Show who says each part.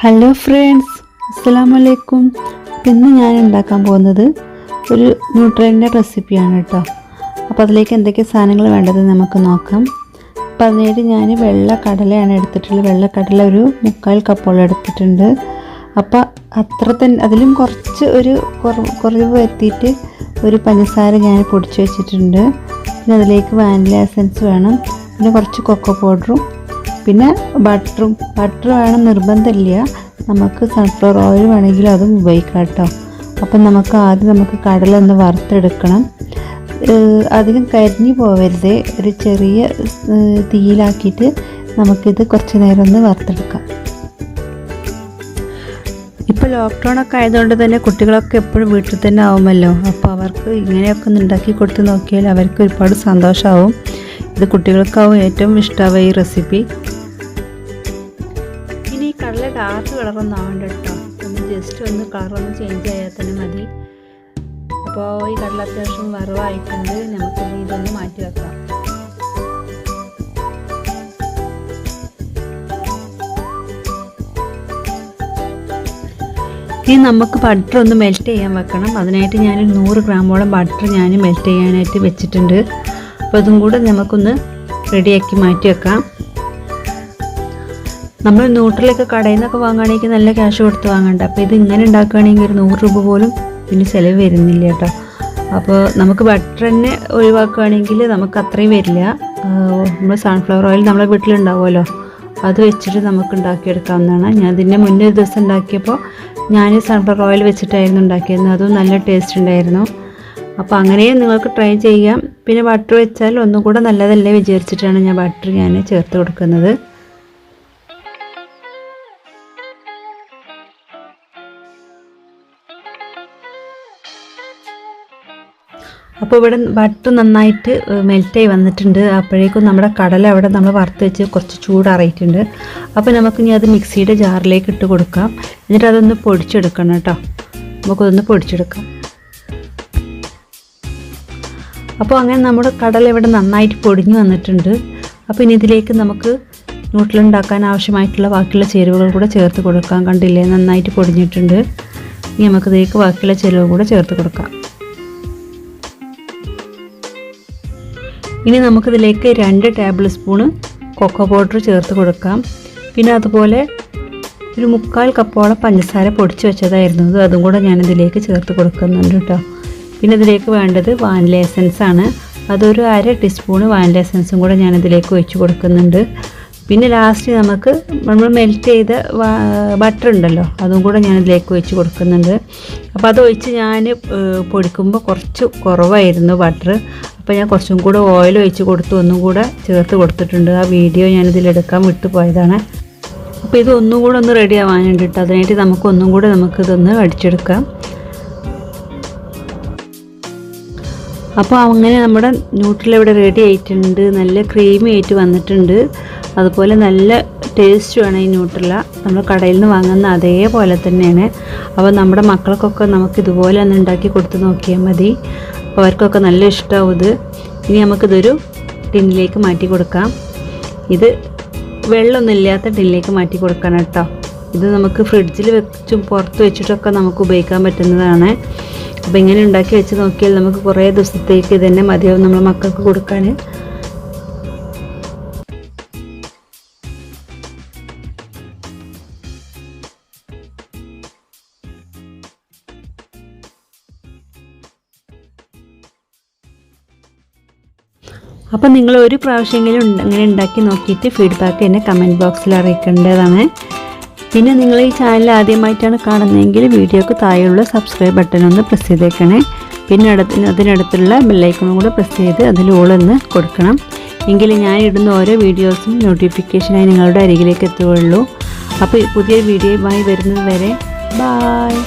Speaker 1: Hello friends, അസ്സലാമു അലൈക്കും. ഇന്ന് ഞാൻ ഉണ്ടാക്കാൻ പോകുന്നത് ഒരു ന്യൂട്രലിൻ്റെ റെസിപ്പിയാണ് കേട്ടോ. അപ്പോൾ അതിലേക്ക് എന്തൊക്കെ സാധനങ്ങൾ വേണ്ടത് നമുക്ക് നോക്കാം. അപ്പോൾ അതിനായിട്ട് ഞാൻ വെള്ള കടലയാണ് എടുത്തിട്ടുള്ളത്. വെള്ളക്കടല ഒരു 3/4 കപ്പോളം എടുത്തിട്ടുണ്ട്. അപ്പോൾ അത്ര തന്നെ, അതിലും കുറച്ച് ഒരു കുറവ് എത്തിയിട്ട് ഒരു പഞ്ചസാര ഞാൻ പൊടിച്ച് വെച്ചിട്ടുണ്ട്. പിന്നെ അതിലേക്ക് വാനില എസൻസ് വേണം, പിന്നെ കുറച്ച് കൊക്കോ പൗഡറും, പിന്നെ ബട്ടർ വേണം നിർബന്ധമില്ല. നമുക്ക് സൺഫ്ലവർ ഓയിൽ വേണമെങ്കിൽ അതും ഉപയോഗിക്കാം കേട്ടോ. അപ്പം നമുക്ക് കടല ഒന്ന് വറുത്തെടുക്കണം. അധികം കരിഞ്ഞു പോവരുത്. ഒരു ചെറിയ തീയിലാക്കിയിട്ട് നമുക്കിത് കുറച്ച് നേരം ഒന്ന് വറുത്തെടുക്കാം. ഇപ്പോൾ ലോക്ക്ഡൗണൊക്കെ ആയതുകൊണ്ട് തന്നെ കുട്ടികളൊക്കെ എപ്പോഴും വീട്ടിൽ തന്നെ ആവുമല്ലോ. അപ്പോൾ അവർക്ക് ഇങ്ങനെയൊക്കെ ഒന്ന് ഉണ്ടാക്കി കൊടുത്ത് നോക്കിയാൽ അവർക്ക് ഒരുപാട് സന്തോഷമാവും. ഇത് കുട്ടികൾക്കാവും ഏറ്റവും ഇഷ്ടമാവുക ഈ റെസിപ്പി. ഇനി ഈ കടല ഡാർക്ക് കളറൊന്നും ആവണ്ട കേട്ടോ. ജസ്റ്റ് ഒന്ന് കളറൊന്ന് ചേഞ്ച് ചെയ്യാൻ തന്നെ മതി. അപ്പോൾ ഈ കടല അത്യാവശ്യം വറവായിട്ടുണ്ട്. നമുക്ക് ഇതൊന്ന് മാറ്റി വെക്കാം. ഇനി നമുക്ക് ബട്ടർ ഒന്ന് മെൽറ്റ് ചെയ്യാൻ വെക്കണം. അതിനായിട്ട് ഞാൻ 100 ഗ്രാമോളം ബട്ടർ ഞാൻ മെൽറ്റ് ചെയ്യാനായിട്ട് വെച്ചിട്ടുണ്ട്. അപ്പോൾ അതും കൂടെ നമുക്കൊന്ന് റെഡിയാക്കി മാറ്റി വെക്കാം. നമ്മൾ ന്യൂട്രലൊക്കെ കടയിൽ നിന്നൊക്കെ വാങ്ങുകയാണെങ്കിൽ നല്ല ക്യാഷ് കൊടുത്ത് വാങ്ങണ്ട. അപ്പോൾ ഇത് ഇങ്ങനെ ഉണ്ടാക്കുകയാണെങ്കിൽ ഒരു 100 രൂപ പോലും പിന്നെ ചിലവ് വരുന്നില്ല കേട്ടോ. അപ്പോൾ നമുക്ക് ബട്ടർ തന്നെ ഒഴിവാക്കുകയാണെങ്കിൽ നമുക്ക് അത്രയും വരില്ല. നമ്മൾ സൺഫ്ലവർ ഓയിൽ നമ്മളെ വീട്ടിലുണ്ടാവുമല്ലോ, അത് വെച്ചിട്ട് നമുക്ക് ഉണ്ടാക്കിയെടുക്കാവുന്നതാണ്. ഞാൻ ഇതിൻ്റെ മുന്നേ ഒരു ദിവസം ഉണ്ടാക്കിയപ്പോൾ ഞാൻ സൺഫ്ലവർ ഓയിൽ വെച്ചിട്ടായിരുന്നു ഉണ്ടാക്കിയിരുന്നത്. അതും നല്ല ടേസ്റ്റ് ഉണ്ടായിരുന്നു. അപ്പോൾ അങ്ങനെയും നിങ്ങൾക്ക് ട്രൈ ചെയ്യാം. പിന്നെ ബട്ടർ വെച്ചാൽ ഒന്നും കൂടെ നല്ലതല്ലേ വിചാരിച്ചിട്ടാണ് ഞാൻ ബട്ടർ ചേർത്ത് കൊടുക്കുന്നത്. അപ്പോൾ ഇവിടെ ബട്ടർ നന്നായിട്ട് മെൽറ്റായി വന്നിട്ടുണ്ട്. അപ്പോഴേക്കും നമ്മുടെ കടല അവിടെ നമ്മൾ വറുത്ത് വെച്ച് കുറച്ച് ചൂടാറിയിട്ടുണ്ട്. അപ്പോൾ നമുക്ക് ഇനി അത് മിക്സിയുടെ ജാറിലേക്ക് ഇട്ട് കൊടുക്കാം. എന്നിട്ട് അതൊന്ന് പൊടിച്ചെടുക്കണം കേട്ടോ. നമുക്കതൊന്ന് പൊടിച്ചെടുക്കാം. അപ്പോൾ അങ്ങനെ നമ്മുടെ കടല ഇവിടെ നന്നായിട്ട് പൊടിഞ്ഞ് വന്നിട്ടുണ്ട്. അപ്പോൾ ഇനി ഇതിലേക്ക് നമുക്ക് ന്യൂട്രൽ ഉണ്ടാക്കാൻ ആവശ്യമായിട്ടുള്ള ബാക്കിയുള്ള ചേരുവകൾ കൂടെ ചേർത്ത് കൊടുക്കാം. കണ്ടില്ലേ, നന്നായിട്ട് പൊടിഞ്ഞിട്ടുണ്ട്. ഇനി നമുക്കിതിലേക്ക് ബാക്കിയുള്ള ചേരുവകൾ കൂടെ ചേർത്ത് കൊടുക്കാം. ഇനി നമുക്കിതിലേക്ക് 2 ടേബിൾ സ്പൂണ് കൊക്കോ പൗഡർ ചേർത്ത് കൊടുക്കാം. പിന്നെ അതുപോലെ ഒരു 3/4 കപ്പോളം പഞ്ചസാര പൊടിച്ച് വെച്ചതായിരുന്നു. അതും കൂടെ ഞാനിതിലേക്ക് ചേർത്ത് കൊടുക്കുന്നുണ്ട് കേട്ടോ. പിന്നെ ഇതിലേക്ക് വേണ്ടത് വാനില എസൻസ് ആണ്. അതൊരു 1/2 ടീസ്പൂണ് വാനില എസൻസും കൂടെ ഞാനിതിലേക്ക് ഒഴിച്ച് കൊടുക്കുന്നുണ്ട്. പിന്നെ ലാസ്റ്റ് നമുക്ക് നമ്മൾ മെൽറ്റ് ചെയ്ത ബട്ടർ ഉണ്ടല്ലോ, അതും കൂടെ ഞാനിതിലേക്ക് ഒഴിച്ച് കൊടുക്കുന്നുണ്ട്. അപ്പോൾ അത് ഒഴിച്ച് ഞാൻ പൊടിക്കുമ്പോൾ കുറച്ച് കുറവായിരുന്നു ബട്ടർ. അപ്പോൾ ഞാൻ കുറച്ചും കൂടെ ഓയിൽ ഒഴിച്ച് കൊടുത്ത് ഒന്നും കൂടെ ചേർത്ത് കൊടുത്തിട്ടുണ്ട്. ആ വീഡിയോ ഞാനിതിലെടുക്കാൻ വിട്ടുപോയതാണ്. അപ്പോൾ ഇത് ഒന്നും കൂടെ ഒന്ന് റെഡി ആവാനുണ്ട് കേട്ടോ. അതിനായിട്ട് നമുക്കിതൊന്ന് അടിച്ചെടുക്കാം. അപ്പോൾ അങ്ങനെ നമ്മുടെ ന്യൂട്രൽ ഇവിടെ റെഡി ആയിട്ടുണ്ട്. നല്ല ക്രീമി ആയിട്ട് വന്നിട്ടുണ്ട്. അതുപോലെ നല്ല ടേസ്റ്റുമാണ് ഈ ന്യൂട്രല. നമ്മൾ കടയിൽ നിന്ന് വാങ്ങുന്ന അതേപോലെ തന്നെയാണ്. അപ്പോൾ നമ്മുടെ മക്കൾക്കൊക്കെ നമുക്ക് ഇതുപോലെ ഒന്ന് ഉണ്ടാക്കി കൊടുത്ത് നോക്കിയാൽ മതി. അപ്പോൾ അവർക്കൊക്കെ നല്ല ഇഷ്ടമാവും ഇത്. ഇനി നമുക്കിതൊരു ടിന്നിലേക്ക് മാറ്റി കൊടുക്കാം. ഇത് വെള്ളമൊന്നും ഇല്ലാത്ത ടിന്നിലേക്ക് മാറ്റി കൊടുക്കണം കേട്ടോ. ഇത് നമുക്ക് ഫ്രിഡ്ജിൽ വെച്ചും പുറത്ത് വെച്ചിട്ടൊക്കെ നമുക്ക് ഉപയോഗിക്കാൻ പറ്റുന്നതാണ്. അപ്പോൾ ഇങ്ങനെ ഉണ്ടാക്കി വെച്ച് നോക്കിയാൽ നമുക്ക് കുറേ ദിവസത്തേക്ക് ഇത് തന്നെ മതിയാവും നമ്മൾ മക്കൾക്ക് കൊടുക്കാൻ. അപ്പോൾ നിങ്ങൾ ഒരു പ്രാവശ്യമെങ്കിലും ഇങ്ങനെ ഉണ്ടാക്കി നോക്കിയിട്ട് ഫീഡ്ബാക്ക് എന്നെ കമൻറ്റ് ബോക്സിൽ അറിയിക്കേണ്ടതാണ്. പിന്നെ നിങ്ങൾ ഈ ചാനൽ ആദ്യമായിട്ടാണ് കാണുന്നതെങ്കിൽ വീഡിയോക്ക് താഴെയുള്ള സബ്സ്ക്രൈബ് ബട്ടൺ ഒന്ന് പ്രസ് ചെയ്തേക്കണേ. പിന്നെ അതിനടുത്തുള്ള ബെല്ലൈക്കണും കൂടെ പ്രസ് ചെയ്ത് അതിൽ ഓളൊന്ന് കൊടുക്കണം. എങ്കിൽ ഞാൻ ഇടുന്ന ഓരോ വീഡിയോസും നോട്ടിഫിക്കേഷനായി നിങ്ങളുടെ അരികിലേക്ക് എത്തുകയുള്ളൂ. അപ്പോൾ പുതിയ വീഡിയോയുമായി വരുന്നത് വരെ ബായ്.